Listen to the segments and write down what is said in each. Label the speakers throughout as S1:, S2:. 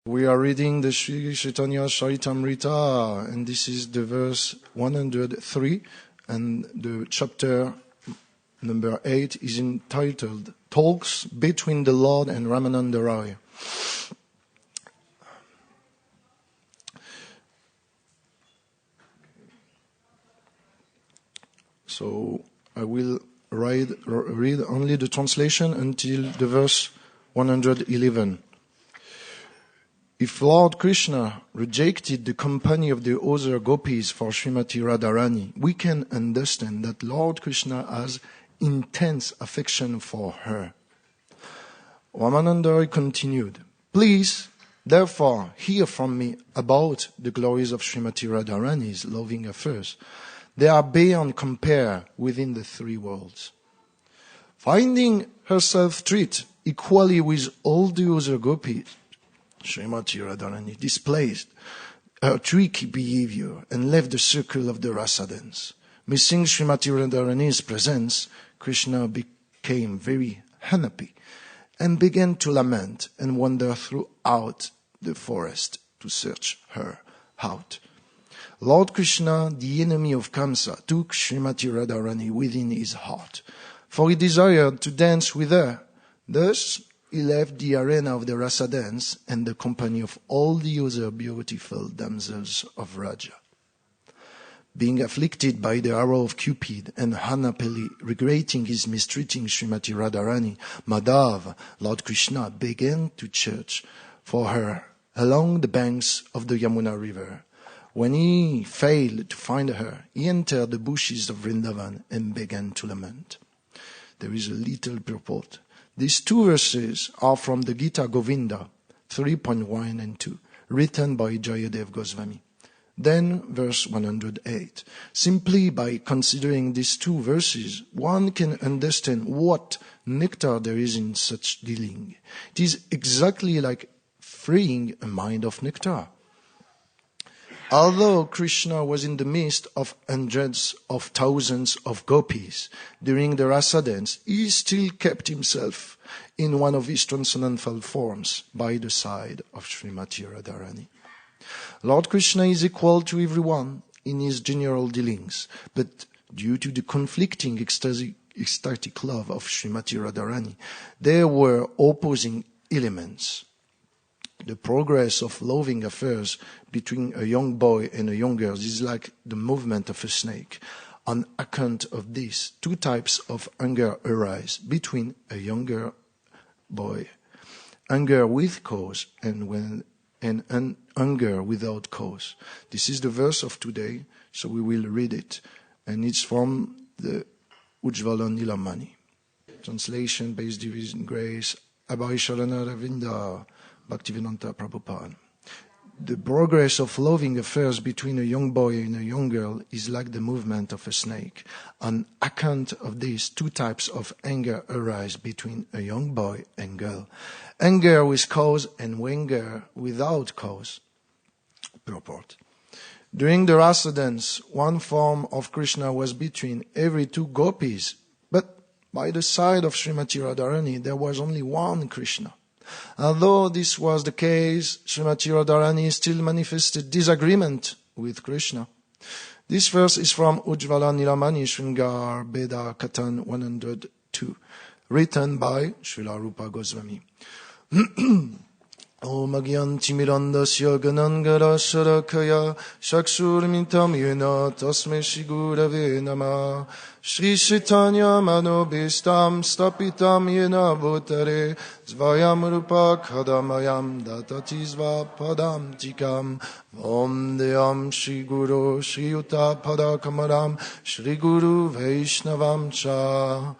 S1: We are reading the Sri Chaitanya Charitamrita, and this is the verse 103, and the chapter number 8 is entitled Talks Between the Lord and Ramananda Rai. So I will read only the translation until the verse 111. If Lord Krishna rejected the company of the other gopis for Srimati Radharani, we can understand that Lord Krishna has intense affection for her. Ramananda continued, Please, therefore, hear from me about the glories of Srimati Radharani's loving affairs. They are beyond compare within the three worlds. Finding herself treated equally with all the other gopis, Srimati Radharani displayed her tricky behavior and left the circle of the rasa dance. Missing Srimati Radharani's presence, Krishna became very unhappy and began to lament and wander throughout the forest to search her out. Lord Krishna, the enemy of Kamsa, took Srimati Radharani within his heart, for he desired to dance with her. Thus, he left the arena of the rasa dance and the company of all the other beautiful damsels of Raja. Being afflicted by the arrow of Cupid and unhappily regretting his mistreating Srimati Radharani, Madhav, Lord Krishna, began to search for her along the banks of the Yamuna river. When he failed to find her, he entered the bushes of Vrindavan and began to lament. There is a little purport. These two verses are from the Gita Govinda 3.1 and 2, written by Jayadev Goswami. Then verse 108. Simply by considering these two verses, one can understand what nectar there is in such dealing. It is exactly like freeing a mind of nectar. Although Krishna was in the midst of hundreds of thousands of gopis during the rasa dance, he still kept himself in one of his transcendental forms by the side of Srimati Radharani. Lord Krishna is equal to everyone in his general dealings, but due to the conflicting ecstatic love of Srimati Radharani, there were opposing elements. The progress of loving affairs between a young boy and a young girl is like the movement of a snake. On account of this, two types of anger arise between a younger boy. Anger with cause and anger without cause. This is the verse of today, so we will read it. And it's from the Ujjvala Nilamani. Translation based division grace, Abhay Sharana Ravinda. Bhaktivedanta Prabhupada. The progress of loving affairs between a young boy and a young girl is like the movement of a snake. On account of this, two types of anger arise between a young boy and girl. Anger with cause and anger without cause. Purport. During the rasa dance, one form of Krishna was between every two gopis, but by the side of Srimati Radharani, there was only one Krishna. Although this was the case, Srimati Radharani still manifested disagreement with Krishna. This verse is from Ujjvala Nilamani Shringar Beda Katan 102, written by Srila Rupa Goswami. Om Agyanti Mirandasya Ganangara Sharakaya Shakshurmitam Yena Tasme Shigurave Nama Shri Chaitanya Manobhistam Stapitam Yena Bhutare Zvayam Rupa Kadamayam Datati Zva Padam Tikam Om Deyam Shri Guru Shri Yuta Pada Kamaram Shri Guru Vaishnavam Cha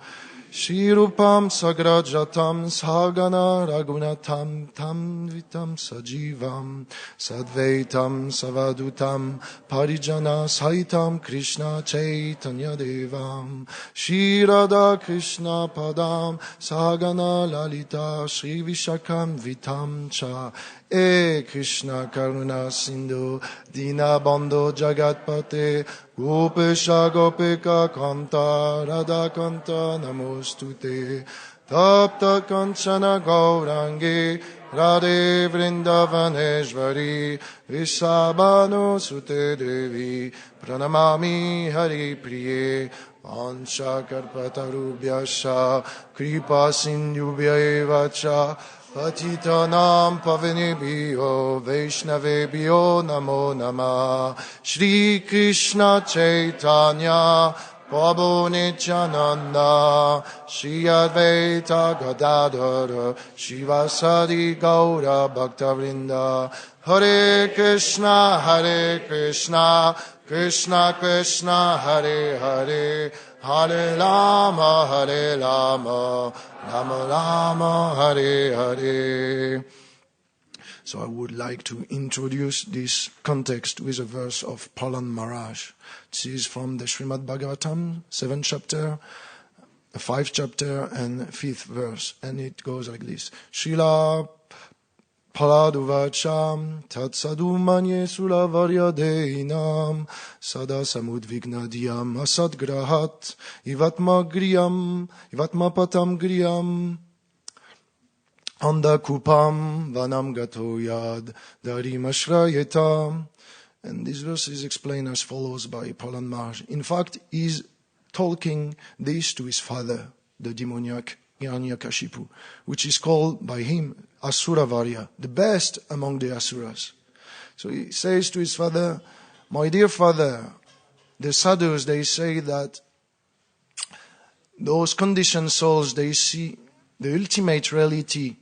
S1: Shri Rupam Sagrajatam Sagana Ragunatam Tam Vitam Sajivam Sadvaitam Savadutam Parijana Saitam Krishna Chaitanya Devam Shri Radha Krishna Padam Sagana Lalita Shri Vishakam Vitam Cha E Krishna Karuna Sindhu Dina Bandho Jagatpate Gopesha Gopika Kanta Radha Kanta Namostute Tapta Kanchana Gaurange Radhe Vrindavaneshvari Vishabhanu Sute Devi Pranamami Hari Priye Vansha Karpatarubhyascha Kripa Sindhubhya Cha Patitanam Pavanebhyo Vaishnavebhyo Namo Namah Shri Krishna Chaitanya Prabhu Nityananda Shri Advaita Gadadhara Shivasadi Gaura Bhaktavrinda Hare Krishna Krishna Krishna Hare Hare Hare Rama Rama Rama Hare Hare. So I would like to introduce this context with a verse of Prahlad Maharaj. This is from the Srimad Bhagavatam, 7th chapter, 5th chapter and 5th verse. And it goes like this. Srila Prahlad Uvacham Tat Sadhu Manye Sula Varyadeinam Sada Samudvigna Diyam Asad Grahat Ivatma Patam Griyam Anda Kupam Vanam Gatoyad Darim Ashrayetam. And this verse is explained as follows by Prahlad Maharaj. In fact, he is talking this to his father, the demoniac Hiranyakashipu, which is called by him Asura Varya, the best among the Asuras. So he says to his father, my dear father, the sadhus, they say that those conditioned souls, they see the ultimate reality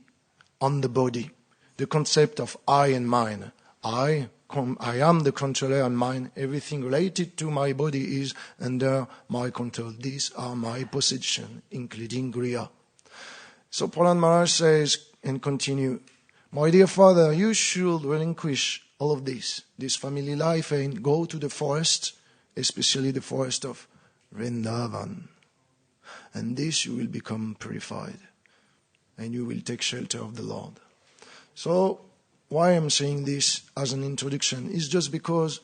S1: on the body, the concept of I and mine. I am the controller and mine. Everything related to my body is under my control. These are my possession, including Griya. So Prahlad Maharaj says, and continue, my dear father, you should relinquish all of this family life, and go to the forest, especially the forest of Vrindavan. And this you will become purified, and you will take shelter of the Lord. So, why I'm saying this as an introduction is just because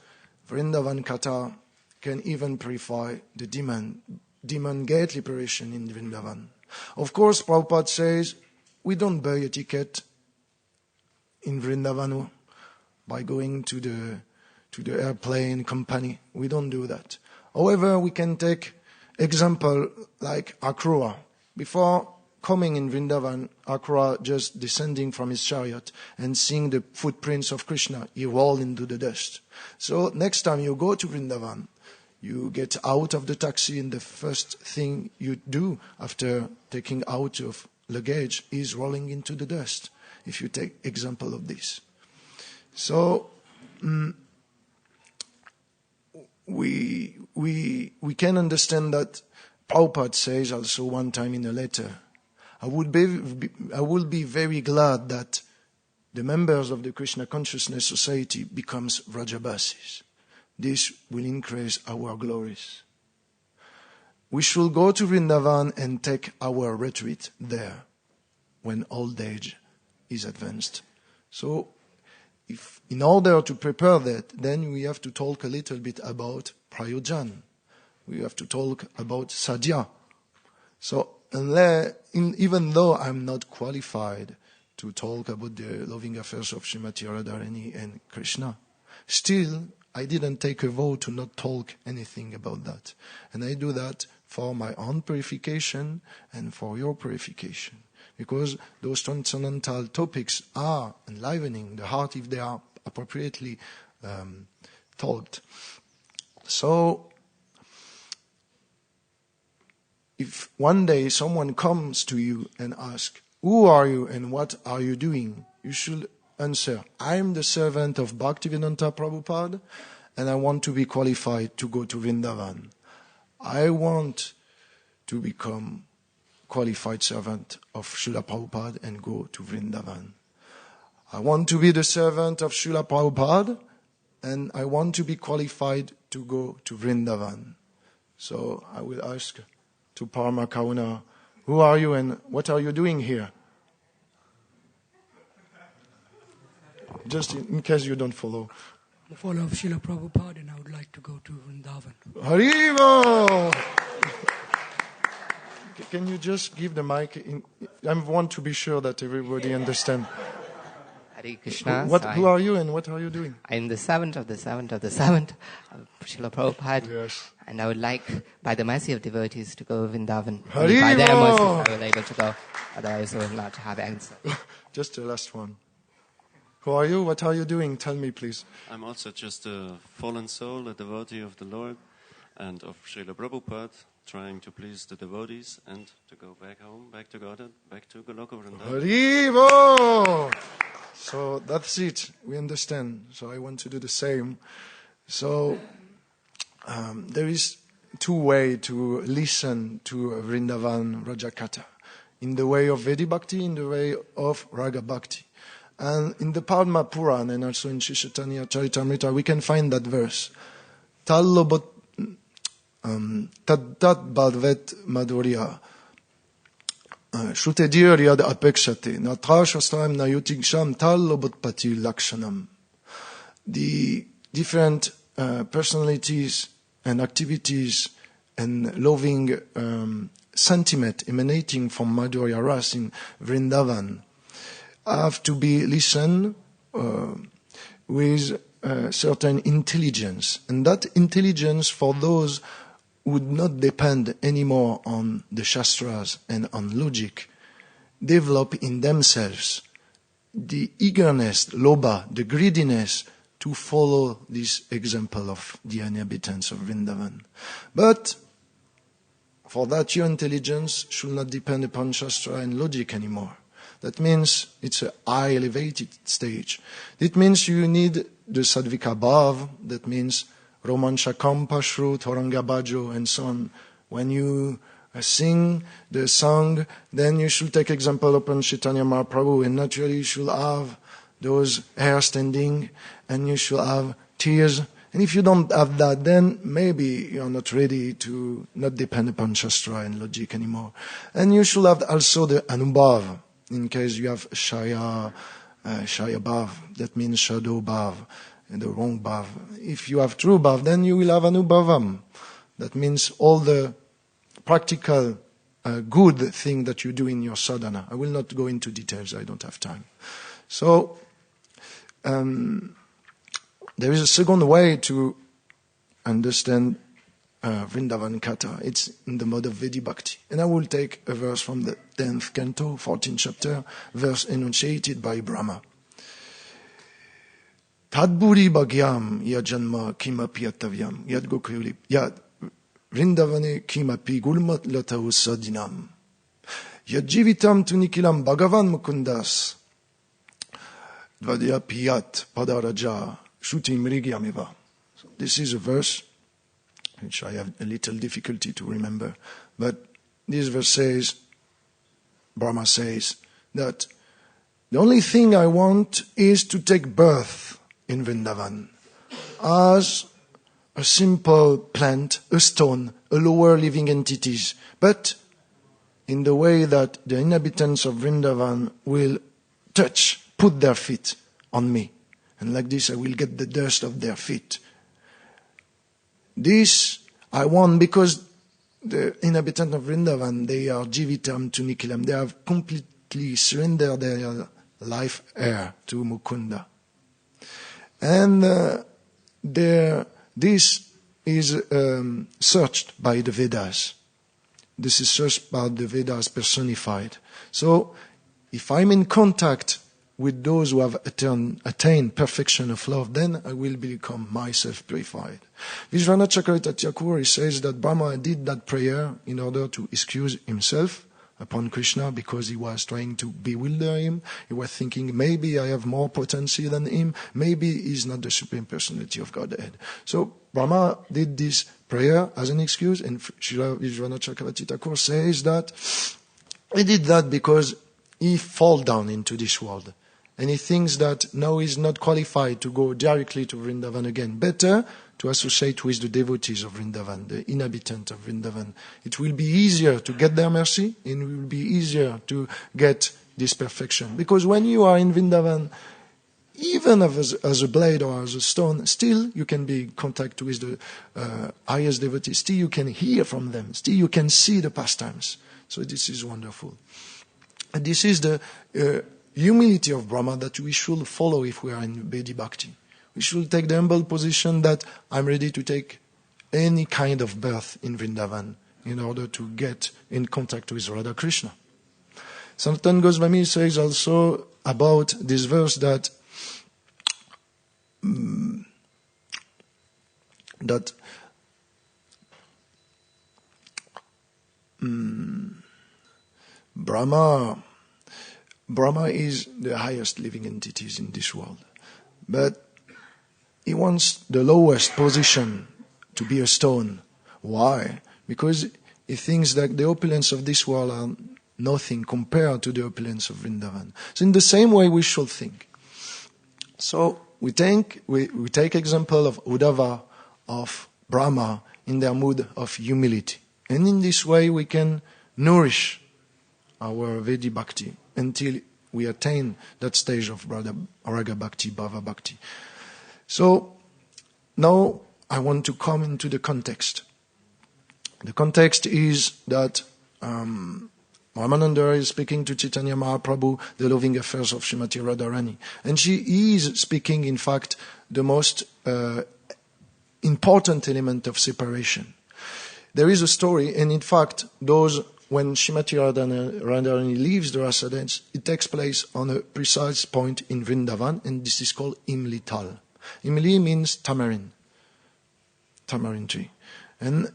S1: Vrindavan Katha can even purify the demon gate liberation in Vrindavan. Of course, Prabhupada says we don't buy a ticket in Vrindavan by going to the airplane company. We don't do that. However, we can take example like Akrura. Before coming in Vrindavan, Akrura just descending from his chariot and seeing the footprints of Krishna, he rolled into the dust. So next time you go to Vrindavan, you get out of the taxi, and the first thing you do after taking out of luggage is rolling into the dust, if you take example of this. So we can understand that Prabhupada says also one time in a letter, I would be very glad that the members of the Krishna Consciousness Society becomes Vrajabasis. This will increase our glories. We should go to Vrindavan and take our retreat there when old age is advanced. So, if in order to prepare that, then we have to talk a little bit about Prayojan. We have to talk about Sadhya. So, even though I'm not qualified to talk about the loving affairs of Srimati Radharani and Krishna, still, I didn't take a vow to not talk anything about that. And I do that for my own purification and for your purification. Because those transcendental topics are enlivening the heart if they are appropriately talked. So, if one day someone comes to you and asks, who are you and what are you doing? You should answer, I am the servant of Bhaktivedanta Prabhupada, and I want to be qualified to go to Vrindavan. I want to become qualified servant of Srila Prabhupada and go to Vrindavan. I want to be the servant of Srila Prabhupada, and I want to be qualified to go to Vrindavan. So I will ask to Parma Kauna, who are you and what are you doing here? Just in case you don't follow.
S2: I'm a follower of Srila Prabhupada, and I would like to go to Vrindavan.
S1: Haribo! Can you just give the mic? I want to be sure that everybody understands.
S3: Hare Krishna.
S1: Who are you and what are you doing?
S3: I'm the servant of the servant of the servant of Srila Prabhupada.
S1: Yes.
S3: And I would like, by the mercy of devotees, to go Vrindavan.
S1: Hare
S3: By their
S1: Bo!
S3: mercy, I will able to go. Otherwise, I will not have answer.
S1: Just the last one. Who are you? What are you doing? Tell me, please.
S4: I'm also just a fallen soul, a devotee of the Lord and of Srila Prabhupada, trying to please the devotees and to go back home, back to Godhead, back to Goloka Vrindavan.
S1: Haribo! So that's it. We understand. So I want to do the same. So there is two ways to listen to Vrindavan Rajakatha. In the way of Vedi Bhakti, in the way of Raga Bhakti. And in the Padma Puran and also in Chaitanya Charitamrita, we can find that verse. Tallobot Taddat Bhadvet Madhurya Shrutedir Yad Apekshate Natra Shastram Nayotiksham Tallobot Pati Lakshanam. The different personalities and activities and loving sentiment emanating from Madhurya Ras in Vrindavan have to be listened with certain intelligence. And that intelligence, for those who would not depend anymore on the Shastras and on logic, develop in themselves the eagerness, lobha, the greediness to follow this example of the inhabitants of Vrindavan. But for that, your intelligence should not depend upon Shastra and logic anymore. That means it's a high elevated stage. It means you need the Sadvika Bhav, that means Romancha Kampashru, Toranga Bhajo, and so on. When you sing the song, then you should take example upon Chaitanya Mahaprabhu, and naturally you should have those hair standing, and you should have tears. And if you don't have that, then maybe you're not ready to not depend upon Shastra and logic anymore. And you should have also the Anubhav, in case you have Shaya Bhav, that means shadow Bhav, and the wrong Bhav. If you have true Bhav, then you will have Anubhavam. That means all the practical good thing that you do in your sadhana. I will not go into details, I don't have time. So, there is a second way to understand Vrindavan Katha. It's in the mode of Vedi Bhakti. And I will take a verse from the 10th canto, 14th chapter, verse enunciated by Brahma. Tadburi bhagyam yajanma kimapi atavyam yad gokuli yad Vrindavane kimapi gulmat latahu sadinam yad jivitam tunikilam bhagavan mukundas dvadya piyat padaraja shuti mrigyamiva. So this is a verse which I have a little difficulty to remember. But this verse says, Brahma says, that the only thing I want is to take birth in Vrindavan as a simple plant, a stone, a lower living entities, but in the way that the inhabitants of Vrindavan will touch, put their feet on me. And like this I will get the dust of their feet. This I want because the inhabitants of Vrindavan, they are jivitam to Nikilam. They have completely surrendered their life air to Mukunda. And this is searched by the Vedas. This is searched by the Vedas personified. So if I'm in contact with those who have attained perfection of love, then I will become myself purified. Vishwanath Chakravarti Thakur says that Brahma did that prayer in order to excuse himself upon Krishna because he was trying to bewilder him. He was thinking, maybe I have more potency than him. Maybe he's not the Supreme Personality of Godhead. So Brahma did this prayer as an excuse, and Srila Vishwanath Chakravarti Thakur says that he did that because he fall down into this world. And he thinks that now he's not qualified to go directly to Vrindavan again. Better to associate with the devotees of Vrindavan, the inhabitants of Vrindavan. It will be easier to get their mercy, and it will be easier to get this perfection. Because when you are in Vrindavan, even as a blade or as a stone, still you can be in contact with the highest devotees. Still you can hear from them. Still you can see the pastimes. So this is wonderful. And this is the humility of Brahma that we should follow if we are in Vedi Bhakti. We should take the humble position that I'm ready to take any kind of birth in Vrindavan in order to get in contact with Radha Krishna. Sanatana Goswami says also about this verse that Brahma is the highest living entities in this world. But he wants the lowest position to be a stone. Why? Because he thinks that the opulence of this world are nothing compared to the opulence of Vrindavan. So in the same way we should think. So we take example of Uddhava, of Brahma, in their mood of humility. And in this way we can nourish our Vedi Bhakti until we attain that stage of Raga Bhakti, Bhava Bhakti. So now I want to come into the context. The context is that Ramananda is speaking to Chaitanya Mahaprabhu, the loving affairs of Srimati Radharani. And she is speaking, in fact, the most important element of separation. There is a story, and in fact, when Srimati Radharani leaves the rasa dance, it takes place on a precise point in Vrindavan, and this is called Imli Tal. Imli means tamarind tree. And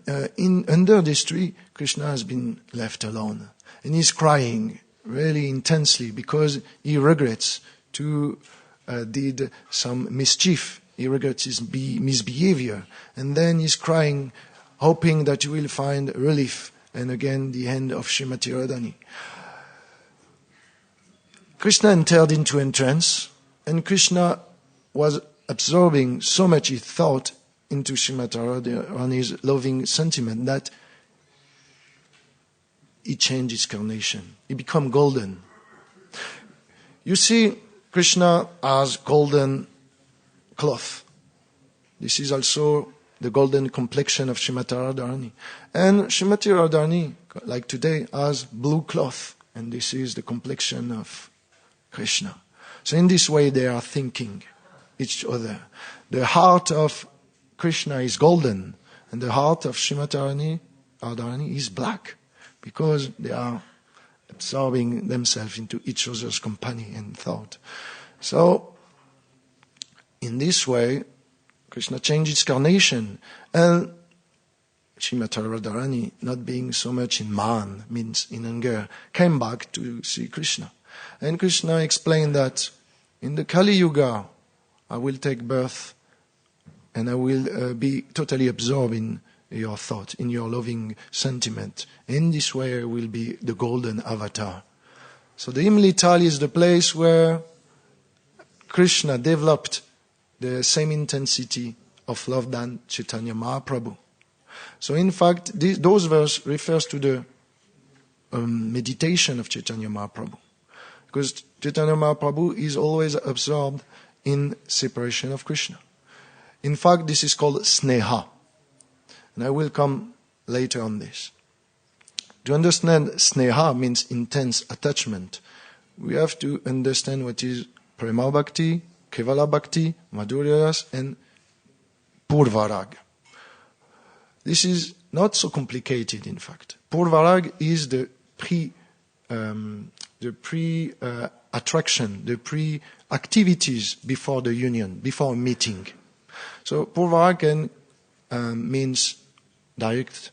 S1: under this tree, Krishna has been left alone. And he's crying really intensely because he regrets to did some mischief. He regrets his misbehavior. And then he's crying, hoping that he will find relief. And again, the end of Srimati Radharani. Krishna entered into a trance, and Krishna was absorbing so much his thought into Srimati Radharani's loving sentiment that he changed his carnation. He became golden. You see, Krishna has golden cloth. This is also the golden complexion of Srimati Radharani. And Srimati Radharani, like today, has blue cloth. And this is the complexion of Krishna. So in this way they are thinking each other. The heart of Krishna is golden, and the heart of Srimati Radharani is black, because they are absorbing themselves into each other's company and thought. So, in this way, Krishna changed its carnation, and Srimati Radharani, not being so much in man, means in anger, came back to see Krishna. And Krishna explained that in the Kali Yuga, I will take birth and I will be totally absorbed in your thought, in your loving sentiment. In this way I will be the golden avatar. So the Imli Tal is the place where Krishna developed the same intensity of love than Chaitanya Mahaprabhu. So in fact, those verses refers to the meditation of Chaitanya Mahaprabhu. Because Chaitanya Mahaprabhu is always absorbed in separation of Krishna. In fact, this is called sneha. And I will come later on this. To understand sneha means intense attachment, we have to understand what is Prema Bhakti, Kevala Bhakti, Madhurya Ras, and Purvarag. This is not so complicated, in fact. Purvarag is the attraction, the pre-activities before the union, before a meeting. So Purvarag means direct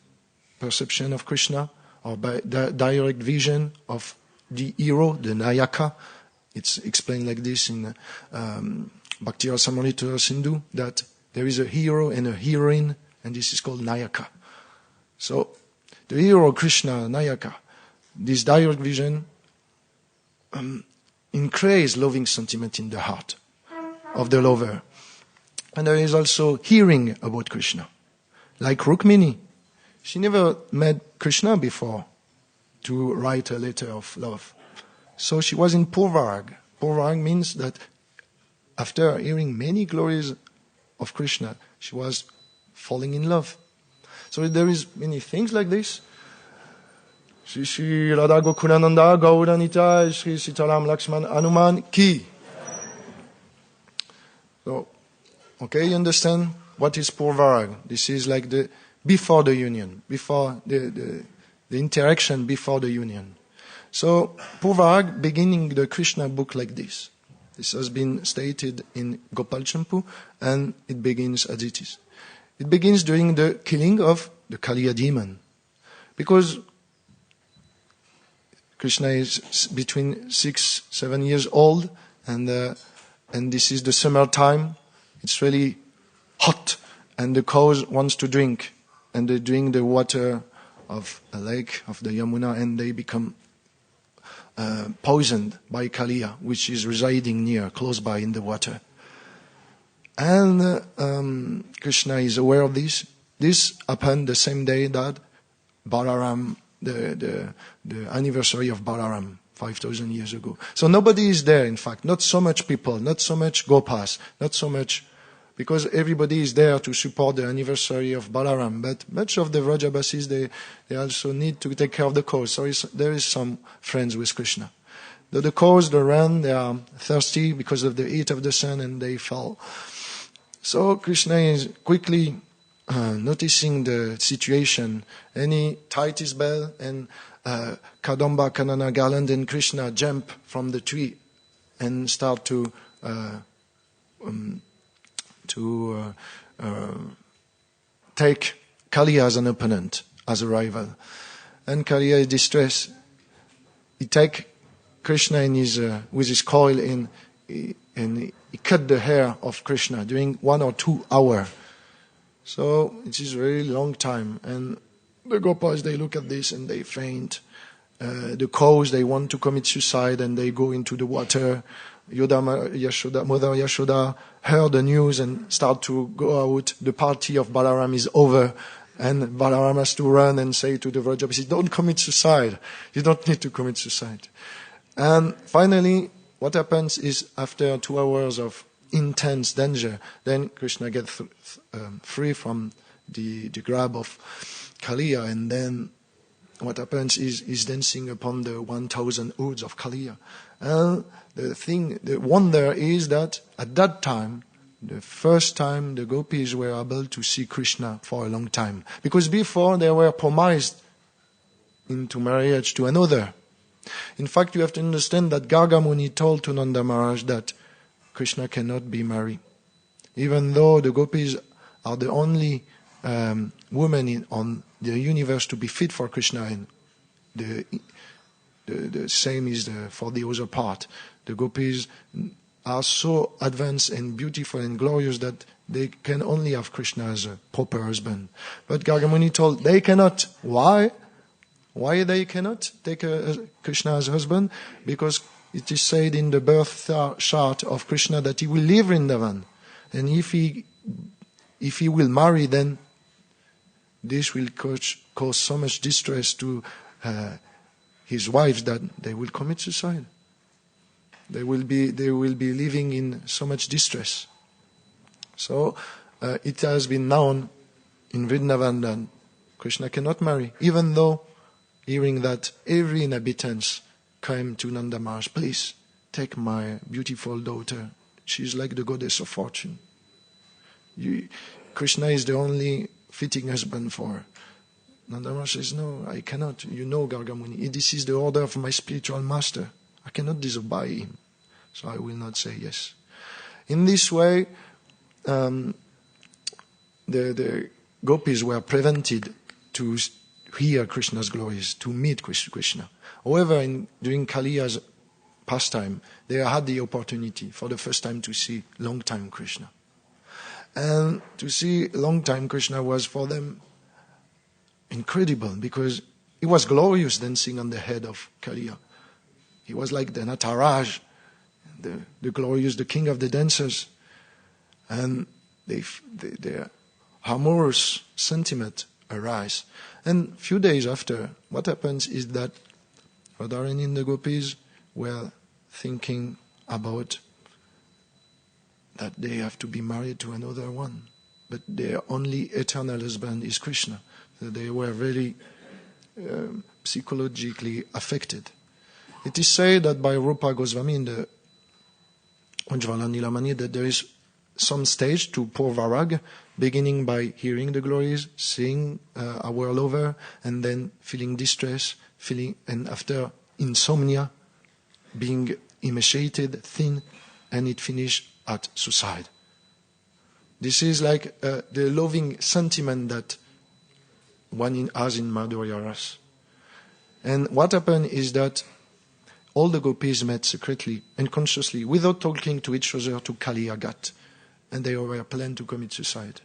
S1: perception of Krishna, or by direct vision of the hero, the Nayaka. It's explained like this in Bhakti Rasamrita Sindhu, that there is a hero and a heroine, and this is called Nayaka. So the hero, Krishna, Nayaka, this direct vision increases loving sentiment in the heart of the lover. And there is also hearing about Krishna. Like Rukmini, she never met Krishna before to write a letter of love. So she was in Purvarag. Purvarag means that after hearing many glories of Krishna, she was falling in love. So there is many things like this. Shri Shri Radha Gokulananda Gauranita Shri Sitaram Lakshman Hanuman Ki. So, okay, you understand what is Purvarag? This is like the before the union, before the interaction before the union. So Purvarag beginning the Krishna book like this. This has been stated in Gopal Champu, and it begins as it is. It begins during the killing of the Kaliya demon, because Krishna is between 6-7 years old, and this is the summer time. It's really hot, and the cows wants to drink, and they drink the water of a lake of the Yamuna, and they become poisoned by Kaliya, which is residing near, close by in the water. And Krishna is aware of this. This happened the same day that Balaram, the anniversary of Balaram, 5,000 years ago. So nobody is there, in fact. Not so much people, not so much Gopas, not so much, because everybody is there to support the anniversary of Balaram. But much of the Vrajabasis, they also need to take care of the cows. So there is some friends with Krishna. The cows, they run, they are thirsty because of the heat of the sun, and they fall. So Krishna is quickly noticing the situation, and he tied his bell, and Kadamba, Kanana, Garland, and Krishna jump from the tree and start to take Kaliya as an opponent, as a rival. And Kaliya is distressed. He take Krishna in with his coil and he cut the hair of Krishna during 1 or 2 hours. So it is a very long time. And the Gopas, they look at this and they faint. The cows, they want to commit suicide and they go into the water. Mother Yashoda heard the news and start to go out. The party of Balaram is over. And Balaram has to run and say to the Vrajabasis, don't commit suicide. You don't need to commit suicide. And finally, what happens is after 2 hours of intense danger, then Krishna gets free from the grab of Kaliya, and then what happens is he's dancing upon the 1,000 hoods of Kaliya. And the wonder is that at that time, the first time the gopis were able to see Krishna for a long time. Because before they were promised into marriage to another. In fact, you have to understand that Garga Muni told to Nanda Maharaj that Krishna cannot be married. Even though the gopis are the only women on the universe to be fit for Krishna, and the same is for the other part. The gopis are so advanced and beautiful and glorious that they can only have Krishna as a proper husband. But Garga Muni told they cannot. Why? Why they cannot take Krishna as husband? Because it is said in the birth chart of Krishna that he will leave Vrindavan. And if he will marry, then this will cause so much distress to his wives that they will commit suicide. They will be living in so much distress. So it has been known in Vrindavan that Krishna cannot marry, even though hearing that every inhabitant came to Nanda Maharaj, please take my beautiful daughter. She's like the goddess of fortune. Krishna is the only fitting husband for her. Nanda Maharaj says, no, I cannot. You know, Garga Muni, this is the order of my spiritual master. I cannot disobey him. So I will not say yes. In this way, the gopis were prevented to hear Krishna's glories, to meet Krishna. However, during Kaliya's pastime, they had the opportunity for the first time to see long-time Krishna. And to see long-time Krishna was for them incredible, because he was glorious dancing on the head of Kaliya. He was like the Nataraj, the glorious, the king of the dancers. And their amorous sentiment arise. And a few days after, what happens is that Radharani and the gopis were thinking about that they have to be married to another one. But their only eternal husband is Krishna. So they were very psychologically affected. It is said that by Rupa Goswami in the Ujvala Nilamani that there is some stage to Purvarag, beginning by hearing the glories, seeing our lover, and then feeling distress, and after insomnia, being emaciated, thin, and it finished at suicide. This is like the loving sentiment that one has in Madhurya Ras. And what happened is that all the gopis met secretly and consciously, without talking to each other, to Kaliyagat. And they were planned to commit suicide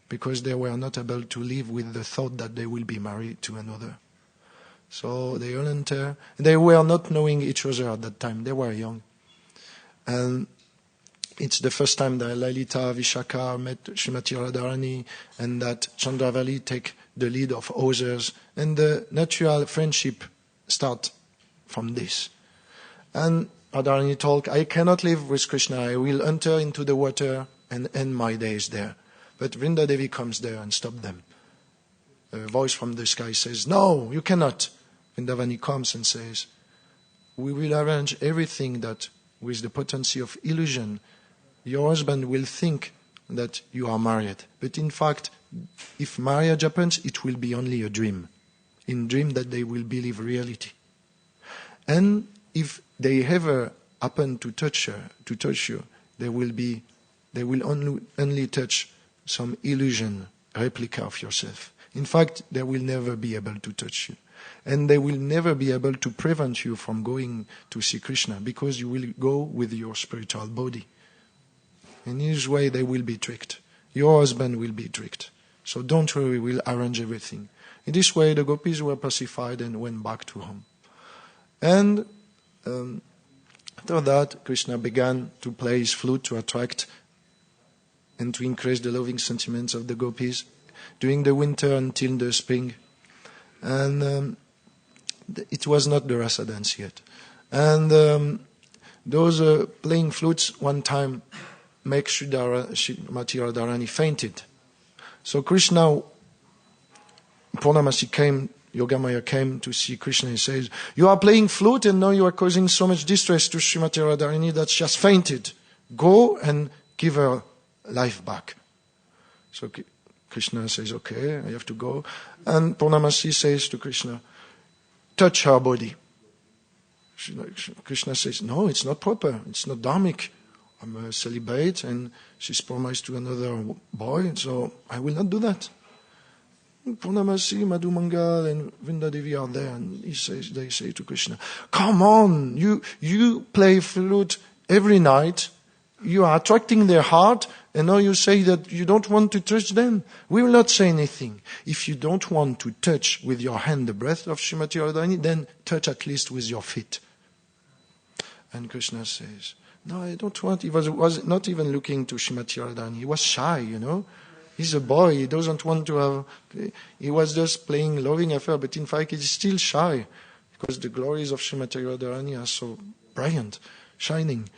S1: because they were not able to live with the thought that they will be married to another. So they all enter. They were not knowing each other at that time. They were young. And it's the first time that Lalita Vishaka met Srimati Radharani and that Chandravali take the lead of others. And the natural friendship start from this. And Radharani told, I cannot live with Krishna. I will enter into the water and end my days there. But Vrinda Devi comes there and stops them. A voice from the sky says, no, you cannot. Vrindavani comes and says, we will arrange everything that with the potency of illusion, your husband will think that you are married. But in fact, if marriage happens, it will be only a dream. In dream that they will believe reality. And if they ever happen to touch you, they will only touch some illusion, replica of yourself. In fact, they will never be able to touch you. And they will never be able to prevent you from going to see Krishna because you will go with your spiritual body. In this way, they will be tricked. Your husband will be tricked. So don't worry, we'll arrange everything. In this way, the gopis were pacified and went back to home. And after that, Krishna began to play his flute to attract and to increase the loving sentiments of the gopis during the winter until the spring. And it was not the rasa dance yet. And those playing flutes one time make Srimati Radharani fainted. So Krishna, Purnamasi came, Yogamaya came to see Krishna and says, you are playing flute and now you are causing so much distress to Srimati Radharani that she has fainted. Go and give her life back. So Krishna says, okay, I have to go. And Purnamasi says to Krishna, touch her body. Krishna says, no, it's not proper. It's not dharmic. I'm a celibate and she's promised to another boy, so I will not do that. Purnamasi, Madhumangal and Vrinda Devi are there and they say to Krishna, come on, you play flute every night. You are attracting their heart and now you say that you don't want to touch them. We will not say anything. If you don't want to touch with your hand the breath of Srimati Radharani, then touch at least with your feet. And Krishna says, no, I don't want. He was not even looking to Srimati Radharani. He was shy, He's a boy. He doesn't want to have. He was just playing loving affair, but in fact he's still shy because the glories of Srimati Radharani are so brilliant, shining.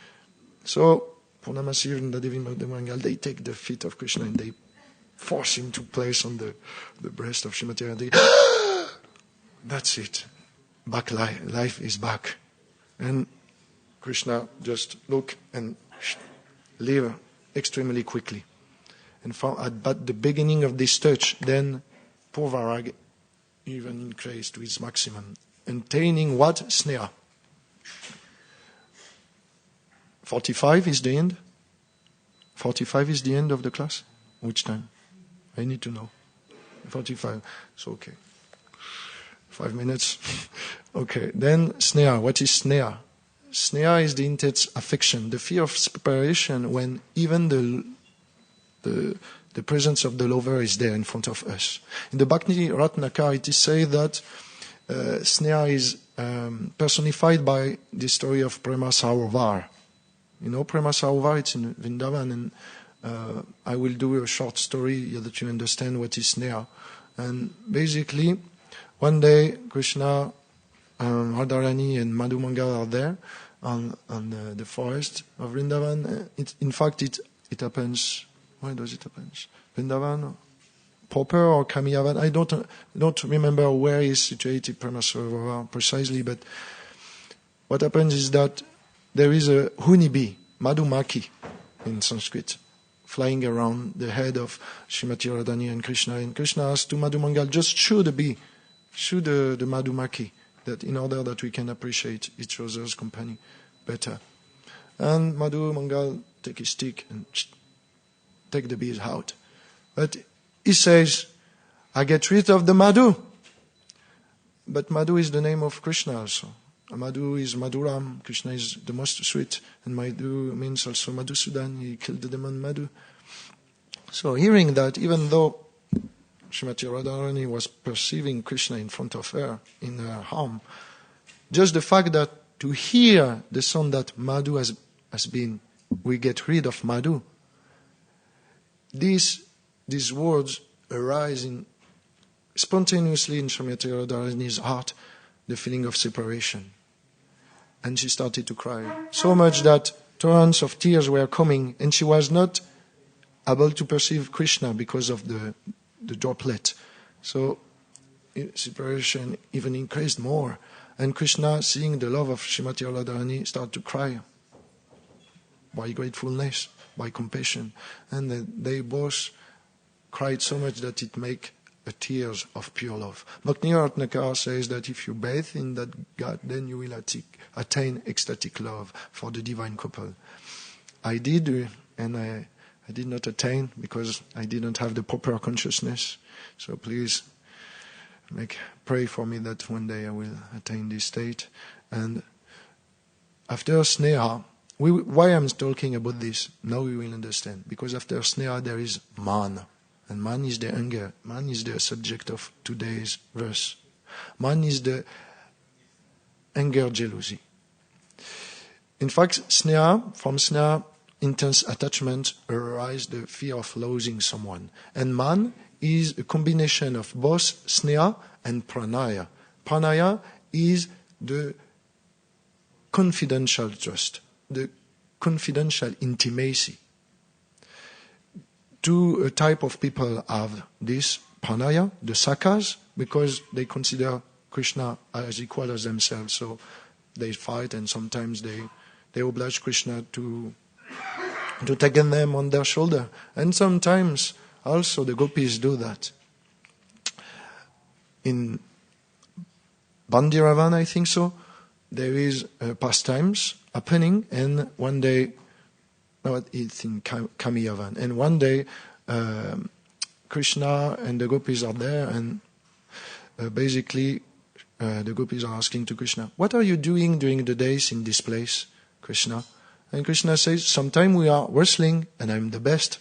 S1: So Purnamasi and the Devi Madhumangal, they take the feet of Krishna and they force him to place on the breast of Srimati Radharani. That's it. Back life is back. And Krishna just look and leave extremely quickly. And at the beginning of this touch, then Purvarag even increased to its maximum, attaining what? Sneha. 45 is the end? 45 is the end of the class? Which time? I need to know. 45. So, okay. 5 minutes. Okay. Then Sneha. What is Sneha? Sneha is the intense affection, the fear of separation when even the presence of the lover is there in front of us. In the Bhakti Ratnakar, it is said that Sneha is personified by the story of Prema Sarovar. Prema Sarovar, it's in Vrindavan, and I will do a short story that you understand what is Sneha. And basically, one day, Krishna, Radharani and Madhumangal are there on the forest of Vrindavan. In fact, it happens. Why does it happen? Vrindavan, Popper or Kamiyavan. I don't remember where is situated Paramasarova precisely, but what happens is that there is a honeybee, Madhumaki in Sanskrit, flying around the head of Srimati Radharani and Krishna asks to Madhumangal, just shoot the bee, shoot the Madhumaki, that in order that we can appreciate each other's company better. And Madhumangal take his stick and take the bees out. But he says, I get rid of the Madhu. But Madhu is the name of Krishna also. Madhu is Madhuram, Krishna is the most sweet, and Madhu means also Madhusudan, he killed the demon Madhu. So hearing that, even though Srimati Radharani was perceiving Krishna in front of her, in her home, just the fact that to hear the sound that Madhu has been, we get rid of Madhu, these words arise spontaneously in Srimati Radharani's heart, the feeling of separation. And she started to cry. So much that torrents of tears were coming, and she was not able to perceive Krishna because of the droplet. So separation even increased more. And Krishna, seeing the love of Srimati Radharani, started to cry by gratefulness, by compassion. And they both cried so much that it made tears of pure love. Bhakti Ratnakar says that if you bathe in that God, then you will attain ecstatic love for the divine couple. I did, and I did not attain because I didn't have the proper consciousness. So please pray for me that one day I will attain this state. And after Sneha, why I'm talking about this, now we will understand. Because after Sneha there is Man. And man is the anger. Man is the subject of today's verse. Man is the anger, jealousy. In fact, from sneha, intense attachment arises the fear of losing someone. And man is a combination of both sneha and pranaya. Pranaya is the confidential trust, the confidential intimacy. Two type of people have this pranaya, the sakas, because they consider Krishna as equal as themselves. So they fight, and sometimes they oblige Krishna to take them on their shoulder. And sometimes also the gopis do that. In Bandiravan, I think so, there is pastimes happening, and one day, it's in Kamiyavan, and one day Krishna and the gopis are there, and basically the gopis are asking to Krishna, what are you doing during the days in this place, Krishna? And Krishna says, sometime we are wrestling and I'm the best.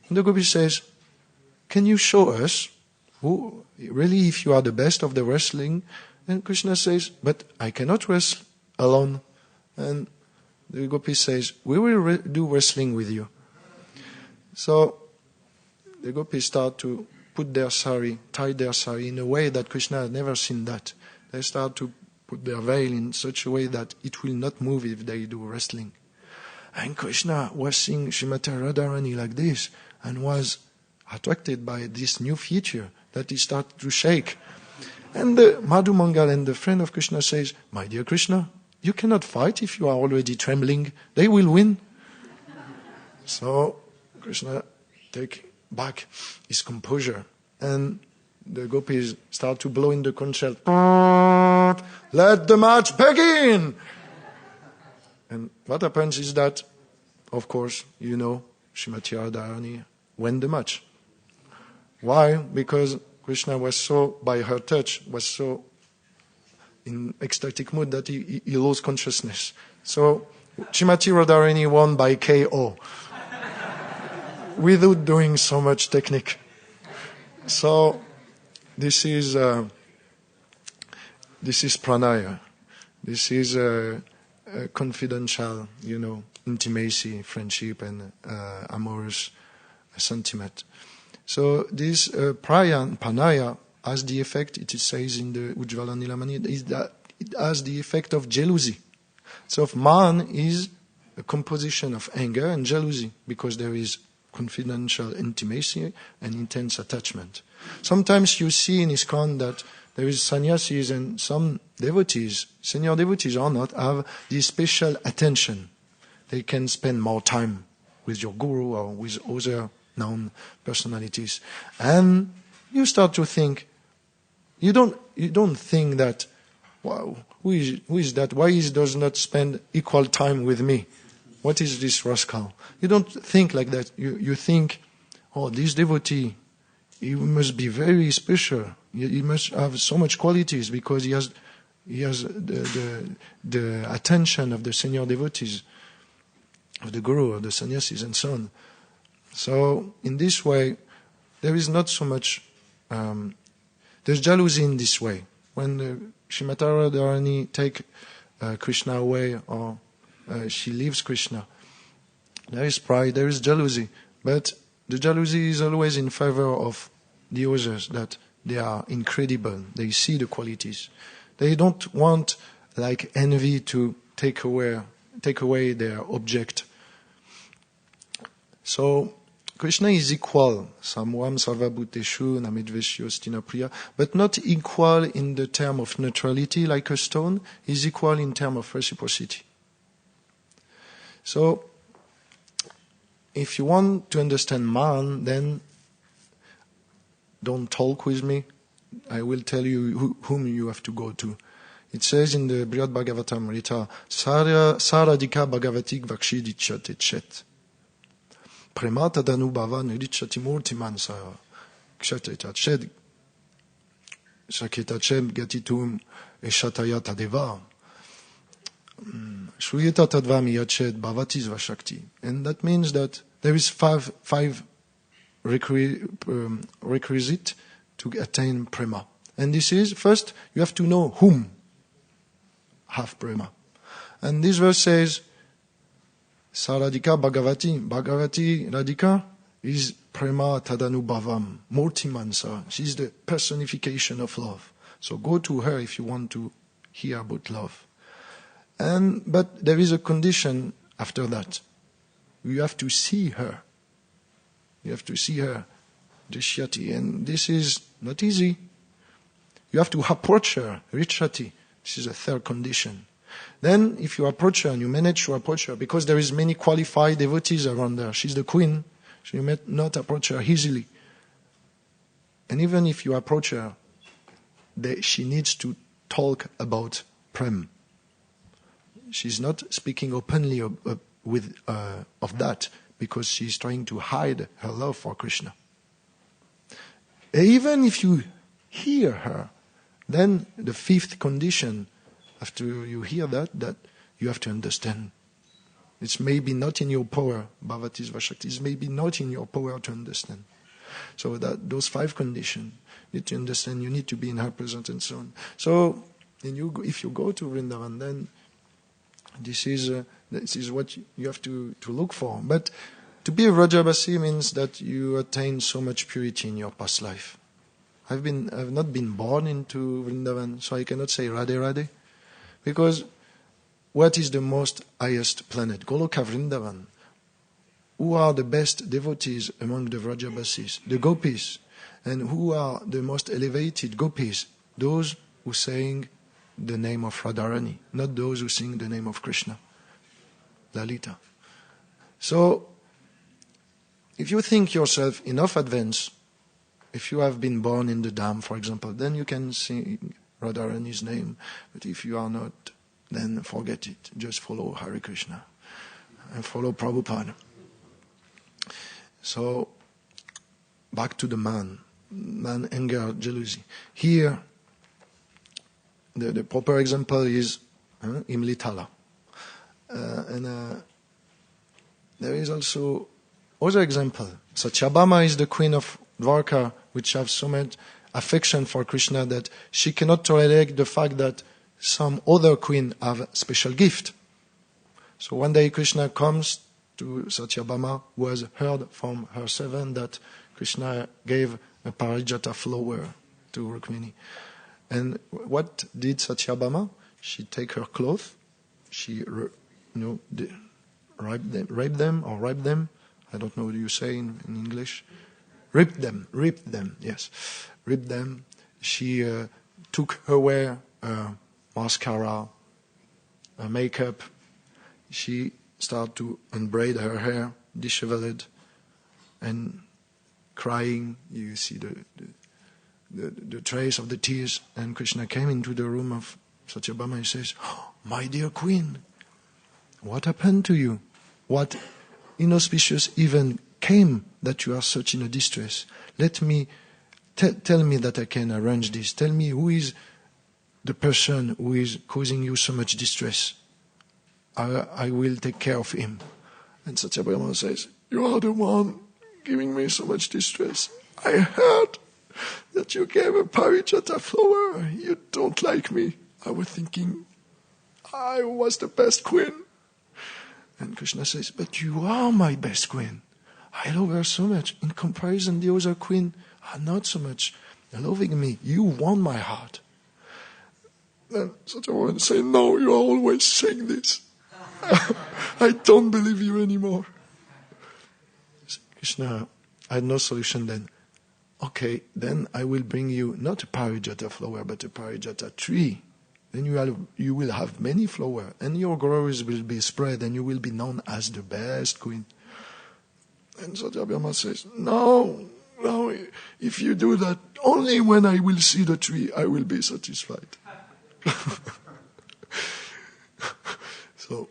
S1: And the gopi says, can you show us who really if you are the best of the wrestling? And Krishna says, but I cannot wrestle alone. And the gopi says, we will do wrestling with you. So the gopis start to put their sari, tie their sari in a way that Krishna had never seen that. They start to put their veil in such a way that it will not move if they do wrestling. And Krishna was seeing Srimati Radharani like this and was attracted by this new feature that he started to shake. And the Madhu Mangal and the friend of Krishna says, my dear Krishna, you cannot fight if you are already trembling. They will win. So Krishna take back his composure, and the gopis start to blow in the conch shell. Let the match begin! And what happens is that, of course, you know, Srimati Radharani won the match. Why? Because Krishna was so, by her touch, was so in ecstatic mood that he lost consciousness. So Srimati Radharani won by KO without doing so much technique. So this is pranaya. This is a confidential, intimacy, friendship, and amorous sentiment. So this praya and pranaya has the effect, it says in the Ujjvala Nilamani, is that it has the effect of jealousy. So man is a composition of anger and jealousy, because there is confidential intimacy and intense attachment. Sometimes you see in ISKCON that there is sannyasis and some devotees, senior devotees or not, have this special attention. They can spend more time with your guru or with other known personalities. And you start to think, you don't think that, wow, who is that? Why he does not spend equal time with me? What is this rascal? You don't think like that. You think, oh, this devotee, he must be very special. He must have so much qualities because he has the attention of the senior devotees, of the guru, of the sannyasis, and so on. So in this way, there is not so much. There's jealousy in this way. When Srimati Radharani take Krishna away, or she leaves Krishna, there is pride, there is jealousy. But the jealousy is always in favor of the others, that they are incredible, they see the qualities. They don't want, like envy, to take away their object. So Krishna is equal, samvam sarvabhuteshu namedveshyo stinapriya, but not equal in the term of neutrality like a stone, is equal in term of reciprocity. So, if you want to understand man, then don't talk with me. I will tell you whom you have to go to. It says in the Brihad Bhagavatamrita, Saradhika Bhagavati Gvakshidichat Chet. Premata Danubhava Nidichat Murti Mansa Kshatetat Shed Shaketat Shed Gatitum Eshatayata Deva. Shruyeta Tadvami Yached Bhavatis Vashakti. And that means that there is five requisite to attain prema. And this is, first, you have to know whom have prema. And this verse says, Saradhika Bhagavati. Bhagavati Radhika is prema tadanubhavam, murtimansa. She is the personification of love. So go to her if you want to hear about love. But there is a condition after that. You have to see her. You have to see her, Drishyati. And this is not easy. You have to approach her, Richati. This is a third condition. Then, if you approach her and you manage to approach her, because there is many qualified devotees around her, she's the queen, so you may not approach her easily. And even if you approach her, she needs to talk about prem. She's not speaking openly of that, because she's trying to hide her love for Krishna. Even if you hear her, then the fifth condition, after you hear that you have to understand. It's maybe not in your power, Bhavatis Vashakti, it's maybe not in your power to understand. So that those five conditions, you need to understand, you need to be in her presence and so on. So if you go to Vrindavan, then this is what you have to look for. But to be a Vrajabasi means that you attain so much purity in your past life. I've not been born into Vrindavan, so I cannot say Radhe Radhe. Because what is the most highest planet? Goloka Vrindavan. Who are the best devotees among the Vrajabasis? The gopis. And who are the most elevated gopis? Those who sing the name of Radharani, not those who sing the name of Krishna, Lalita. So, if you think yourself enough advanced, if you have been born in the dam, for example, then you can sing Radharani's name. But if you are not, then forget it. Just follow Hare Krishna and follow Prabhupada. So, back to the man, anger, jealousy. Here, the proper example is Imlitala. And there is also other example. Satyabhama is the queen of Dwarka, which have so much affection for Krishna that she cannot tolerate the fact that some other queen have special gift. So one day Krishna comes to Satyabhama, who has heard from her servant that Krishna gave a parijata flower to Rukmini. And what did Satyabhama? She take her clothes, she raped them, I don't know what you say in English. Ripped them, yes. Ripped them. She took away mascara, makeup. She started to unbraid her hair, disheveled, and crying. You see the trace of the tears. And Krishna came into the room of Satyabhama and says, "Oh, my dear queen, what happened to you? What inauspicious event came that you are such in a distress? Let me, tell me that I can arrange this. Tell me who is the person who is causing you so much distress. I will take care of him." And Satyabhama says, "You are the one giving me so much distress. I heard that you gave a parijata flower. You don't like me. I was thinking I was the best queen." And Krishna says, "But you are my best queen. I love her so much. In comparison, the other queen are not so much loving me. You won my heart." Then Satyabhama says, "No, you are always saying this. I don't believe you anymore." Krishna had no solution then. "Okay, then I will bring you not a parijata flower, but a parijata tree. Then you will have many flowers, and your glories will be spread, and you will be known as the best queen." And Satyabhama says, No, if you do that, only when I will see the tree, I will be satisfied." So,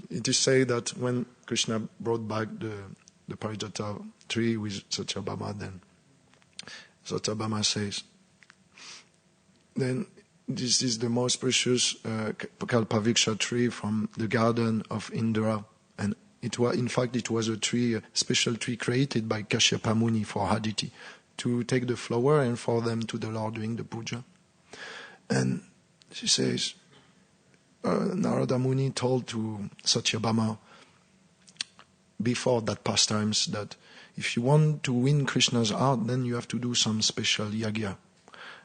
S1: it is said that when Krishna brought back the parijata tree with Satyabhama, then Satyabhama says, "Then this is the most precious kalpaviksha tree from the garden of Indra, and it was a tree, a special tree created by Kashyapa Muni for Aditi, to take the flower and for them to the Lord during the puja." And she says, Narada Muni told to Satyabhama before that pastimes that if you want to win Krishna's heart, then you have to do some special yagya.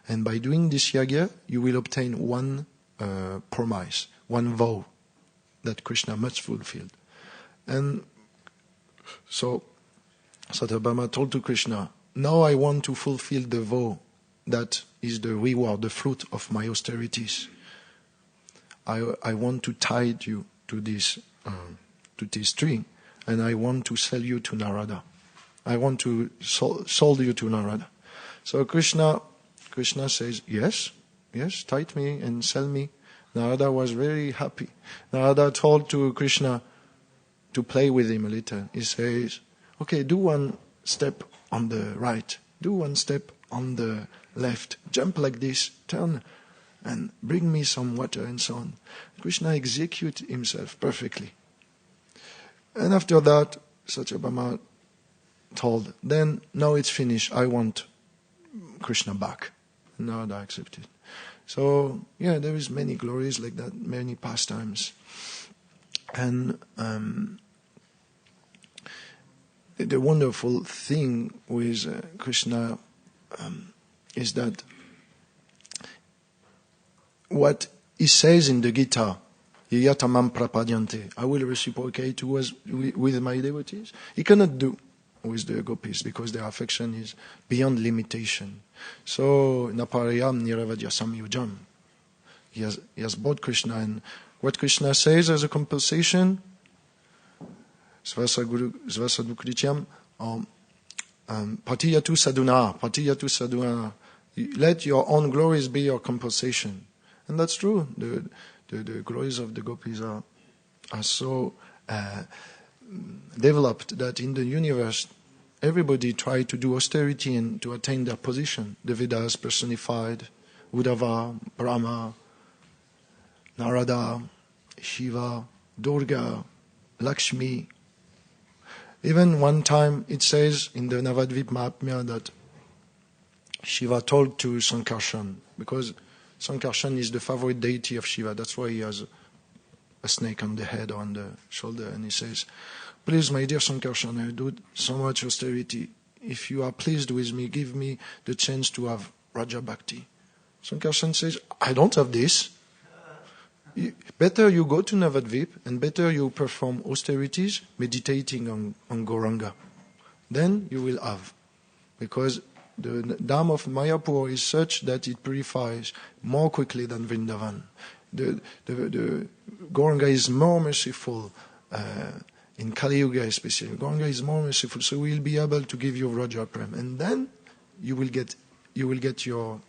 S1: And by doing this yagya, you will obtain one promise, one vow that Krishna must fulfill. And so Satyabhama told to Krishna, "Now I want to fulfill the vow that is the reward, the fruit of my austerities. I want to tie you to this tree, and I want to sell you to Narada. I want to sold you to Narada." So Krishna says, yes, tie me and sell me. Narada was very happy. Narada told to Krishna to play with him a little. He says, "Okay, do one step on the right, do one step on the left, jump like this, turn, and bring me some water," and so on. Krishna executes himself perfectly. And after that, Satyabhama told, "Then, now it's finished, I want Krishna back." Narada accepted. So, there is many glories like that, many pastimes. And the wonderful thing with Krishna is that what he says in the Gita, "Yatamam prapadyante," I will reciprocate with my devotees. He cannot do with the gopis because their affection is beyond limitation. So, naparayam niravadya samyujam. He has brought Krishna, and what Krishna says as a compensation, svasadukrityam, patiyatu sadhuna. Let your own glories be your compensation. And that's true. The glories of the gopis are so developed that in the universe, everybody tried to do austerity and to attain their position. The Vedas personified, Uddhava, Brahma, Narada, Shiva, Durga, Lakshmi. Even one time it says in the Navadvip Mahatmya that Shiva told to Sankarshan, because Sankarshan is the favorite deity of Shiva, that's why he has a snake on the head or on the shoulder, and he says, "Please, my dear Sankarshan, I do so much austerity. If you are pleased with me, give me the chance to have Raja Bhakti." Sankarshan says, "I don't have this. better you go to Navadvip and better you perform austerities, meditating on Gauranga. Then you will have. Because the dam of Mayapur is such that it purifies more quickly than Vrindavan. The Gauranga is more merciful, in Kali Yuga especially. Gauranga is more merciful, so we will be able to give you Vraja Prem. And then you will get your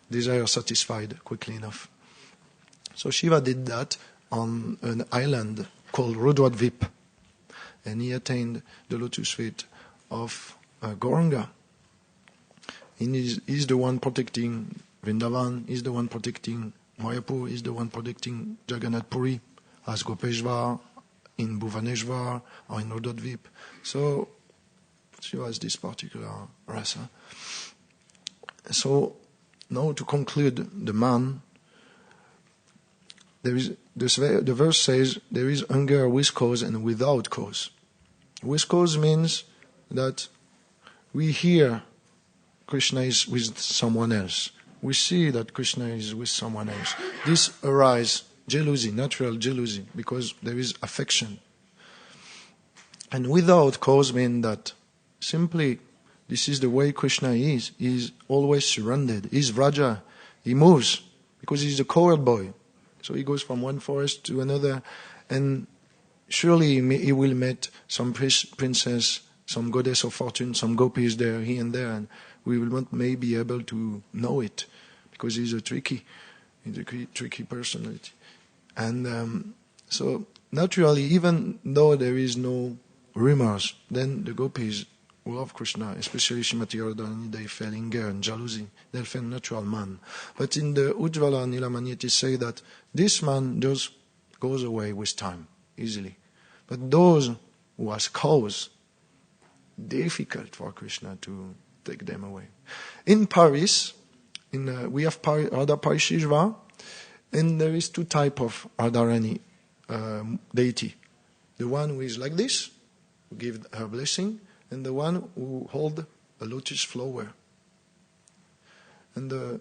S1: desire satisfied quickly enough. So Shiva did that on an island called Rudradvip, and he attained the lotus feet of Gauranga. He's the one protecting Vrindavan, he's the one protecting Mayapur, he's the one protecting Jagannath Puri, as Gopeshvar, in Bhuvaneshvar, or in Rudradvip. So Shiva has this particular rasa. So now to conclude the man, the verse says there is anger with cause and without cause. With cause means that we hear Krishna is with someone else. We see that Krishna is with someone else. This arises jealousy, natural jealousy, because there is affection. And without cause means that simply this is the way Krishna is. He is always surrendered. He is Vraja. He moves because he's a cowherd boy. So he goes from one forest to another, and surely he will meet some princess, some goddess of fortune, some gopis there, here and there, and we will not maybe be able to know it because he's a tricky personality. And so naturally, even though there is no rumors, then the gopis who love Krishna, especially Srimati Radharani, they feel anger and jealousy. They feel natural man. But in the Ujjvala Nilamani, it is said that this man just goes away with time, easily. But those who has cause, difficult for Krishna to take them away. In Paris, we have Radha Parishishva, and there is two types of Radharani deity. The one who is like this, who gives her blessing, and the one who holds a lotus flower. And the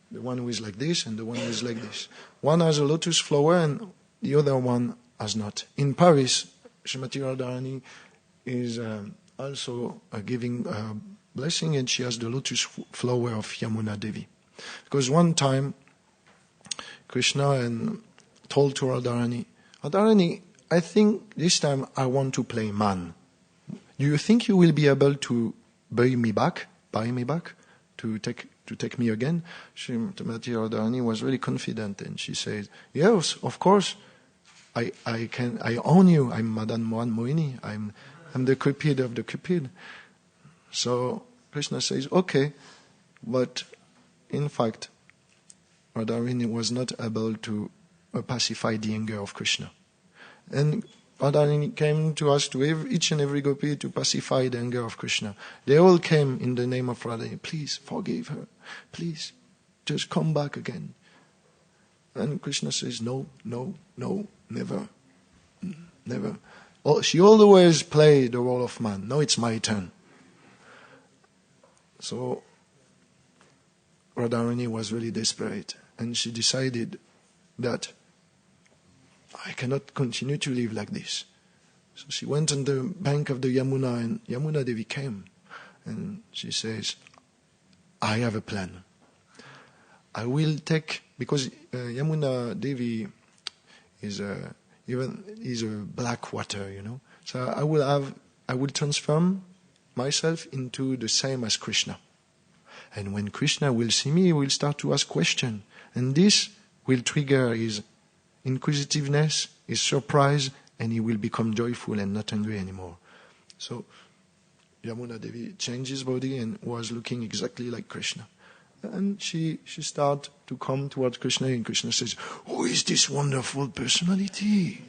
S1: one who is like this and the one who is like this. One has a lotus flower and the other one has not. In Paris, Srimati Radharani is also giving a blessing, and she has the lotus flower of Yamuna Devi. Because one time, Krishna told to Radharani, Radharani, I think this time I want to play man. Do you think you will be able to buy me back, to take me again? Srimati Radharani was really confident, and she said, yes, of course, I own you. I'm Madan Mohan Mohini. I'm the Cupid of the Cupid. So Krishna says, okay, but in fact, Radharani was not able to pacify the anger of Krishna. And Radharani came to ask to each and every gopi to pacify the anger of Krishna. They all came in the name of Radharani. Please forgive her. Please, just come back again. And Krishna says, no, never. She always played the role of man. Now it's my turn. So Radharani was really desperate, and she decided that I cannot continue to live like this. So she went on the bank of the Yamuna, and Yamuna Devi came, and she says, I have a plan. I will take, because Yamuna Devi is a black water, So I will transform myself into the same as Krishna. And when Krishna will see me, he will start to ask questions. And this will trigger his inquisitiveness, his surprise, and he will become joyful and not angry anymore. So Yamuna Devi changed his body and was looking exactly like Krishna. And she started to come towards Krishna, and Krishna says, who is this wonderful personality?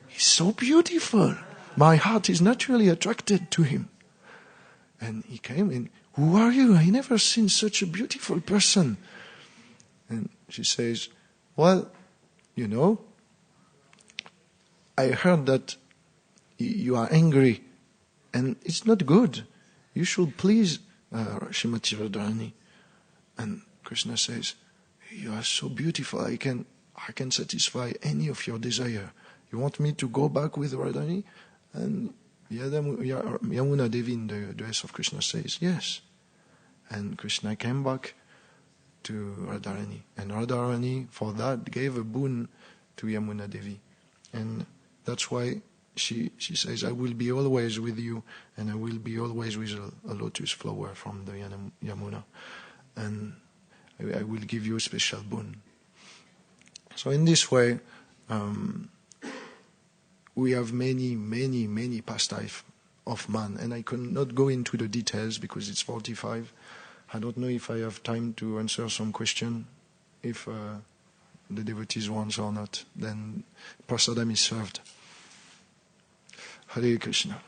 S1: He's so beautiful. My heart is naturally attracted to him. And he came and, who are you? I never seen such a beautiful person. And she says, well, I heard that you are angry, and it's not good. You should please Srimati Radharani. And Krishna says, you are so beautiful. I can satisfy any of your desire. You want me to go back with Radharani? And Yamuna Devi in the dress of Krishna says, yes. And Krishna came back to Radharani. And Radharani, for that, gave a boon to Yamuna Devi. And that's why she says, I will be always with you, and I will be always with a lotus flower from the Yamuna. And I will give you a special boon. So in this way, we have many pastimes of man. And I cannot go into the details because it's 45. I don't know if I have time to answer some question. If the devotees want or not, then prasadam is served. Hare Krishna.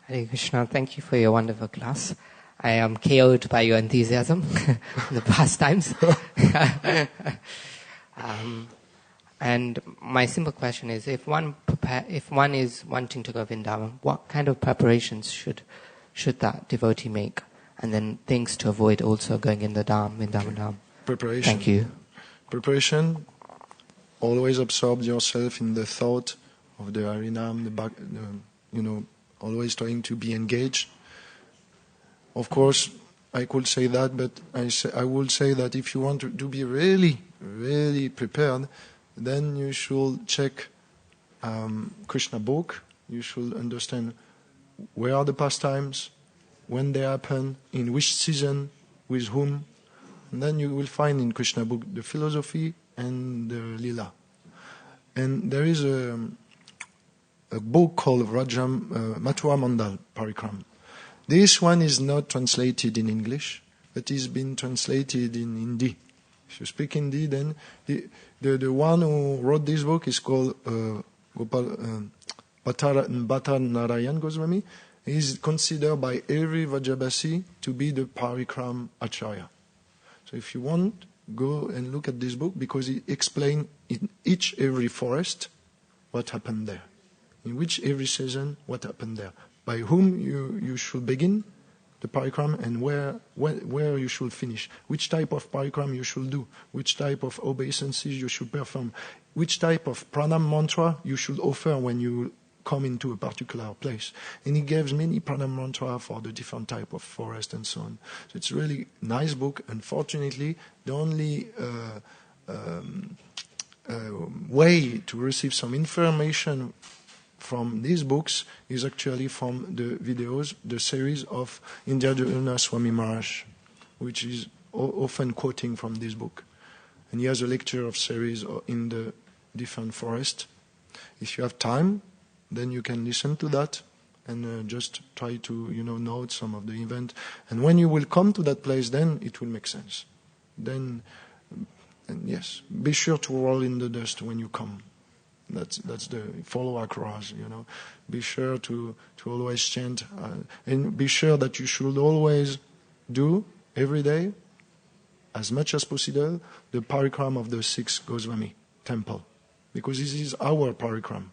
S3: Hare Krishna, thank you for your wonderful class. I am KO'd by your enthusiasm in the past times. And my simple question is, if one is wanting to go Vrindavan, what kind of preparations should that devotee make? And then things to avoid also going in the Vrindavan Dham.
S1: Preparation.
S3: Thank you.
S1: Preparation. Always absorb yourself in the thought of the Harinam, always trying to be engaged. Of course, I could say that, but I would say that if you want to be really prepared, then you should check Krishna book. You should understand where are the pastimes, when they happen, in which season, with whom. And then you will find in Krishna book the philosophy and the Lila. And there is a book called Mathura Mandal Parikram. This one is not translated in English, but is been translated in Hindi. If you speak Hindi, then the one who wrote this book is called Bhatta Narayan Goswami. He is considered by every Vajrabasi to be the Parikram Acharya. So if you want, go and look at this book, because he explains in every forest what happened there. In every season what happened there. By whom you should begin the parikram, and where you should finish. Which type of parikram you should do. Which type of obeisances you should perform. Which type of pranam mantra you should offer when you come into a particular place. And he gives many pranam mantra for the different type of forest and so on. So it's a really nice book. Unfortunately, the only way to receive some information from these books is actually from the videos, the series of Indradurna Swami Maharaj, which is often quoting from this book. And he has a lecture of series in the different forest. If you have time, then you can listen to that and just try to note some of the event. And when you will come to that place, then it will make sense. Then, and yes, be sure to roll in the dust when you come. That's the follow across, Be sure to always chant, and be sure that you should always do every day, as much as possible, the parikram of the 6 Goswami temple, because this is our parikram.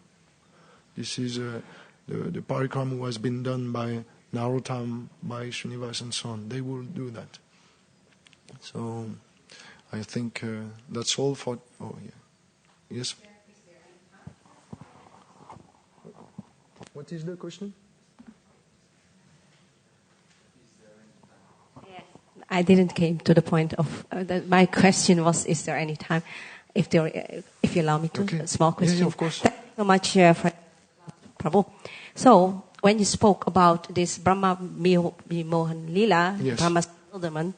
S1: This is the parikram who has been done by Narottam, by Srinivas and so on. They will do that. So I think that's all for. Oh yeah, yes. What is the question?
S5: Yes, I didn't came to the point of my question was: is there any time? If you allow me to,
S1: okay.
S5: A small question.
S1: Yeah, of course.
S5: Thank you so much, Prabhu. So when you spoke about this Brahma Vimohan Lila,
S1: yes.
S5: Brahma Sildharman,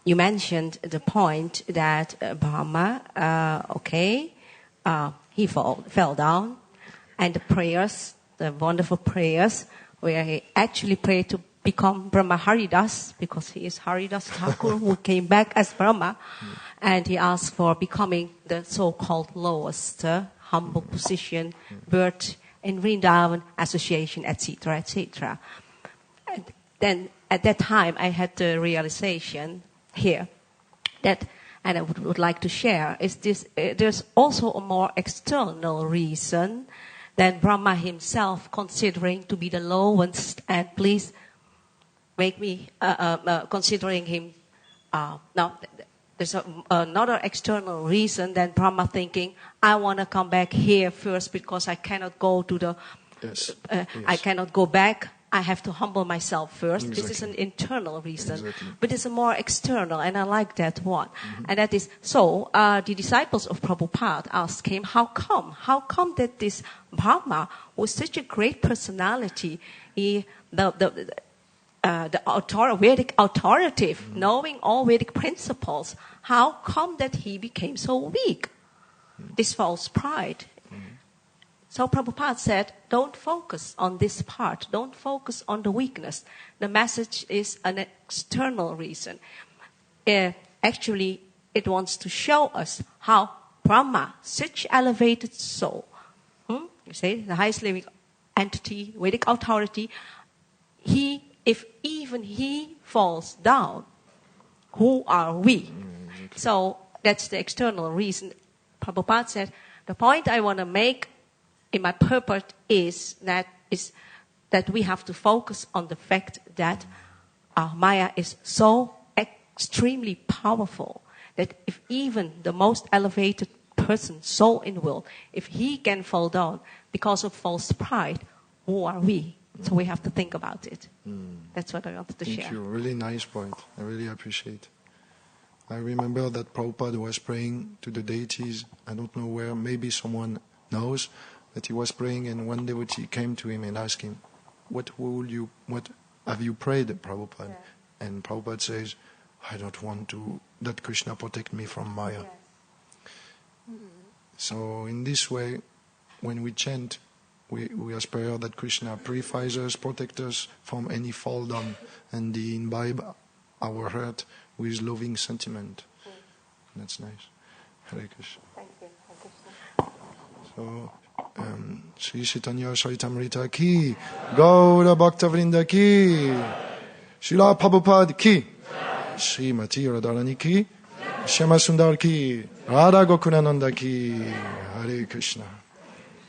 S5: you mentioned the point that Brahma, he fell down. And the prayers, the wonderful prayers, where he actually prayed to become Brahma Haridas, because he is Haridas Thakur, who came back as Brahma, and he asked for becoming the so-called lowest, humble position, birth in Vrindavan, association, etc., etc. And then at that time, I had the realization here that, and I would like to share, is this: there's also a more external reason than Brahma himself considering to be the lowest, and please make me considering him. Now, there's another external reason than Brahma thinking, I want to come back here first because I cannot go to the.
S1: Yes.
S5: I cannot go back. I have to humble myself first.
S1: Exactly.
S5: This is an internal reason.
S1: Exactly.
S5: But it's a more external, and I like that one. Mm-hmm. And that is, so the disciples of Prabhupada asked him, how come? How come that this Brahma was such a great personality, Vedic authoritative, mm-hmm. knowing all Vedic principles, how come that he became so weak? Mm-hmm. This false pride. So Prabhupada said, don't focus on this part. Don't focus on the weakness. The message is an external reason. Actually, it wants to show us how Brahma, such elevated soul, you say, the highest living entity, Vedic authority, if even he falls down, who are we? So that's the external reason. Prabhupada said, the point I want to make in my purpose is that we have to focus on the fact that Maya is so extremely powerful that if even the most elevated person, soul in will, if he can fall down because of false pride, who are we? So we have to think about it. That's what I wanted to share.
S1: Thank you. Really nice point. I really appreciate. I remember that Prabhupada was praying to the deities. I don't know where. Maybe someone knows. That he was praying, and one devotee came to him and asked him, what have you prayed, Prabhupada? Yeah. And Prabhupada says, I don't want that Krishna protect me from Maya. Yes. Mm-hmm. So in this way, when we chant, we aspire that Krishna purifies us, protects us from any fall down, and he imbibe our heart with loving sentiment. Mm-hmm. That's nice. Hare Krishna.
S5: Thank you.
S1: So, Sri Chaitanya Charitamrita ki, Gaura Bhaktavrinda ki, Srila Prabhupada ki, Srimati Radharani ki, Shyama Sundar ki, Radha Gokulananda ki, Hare Krishna.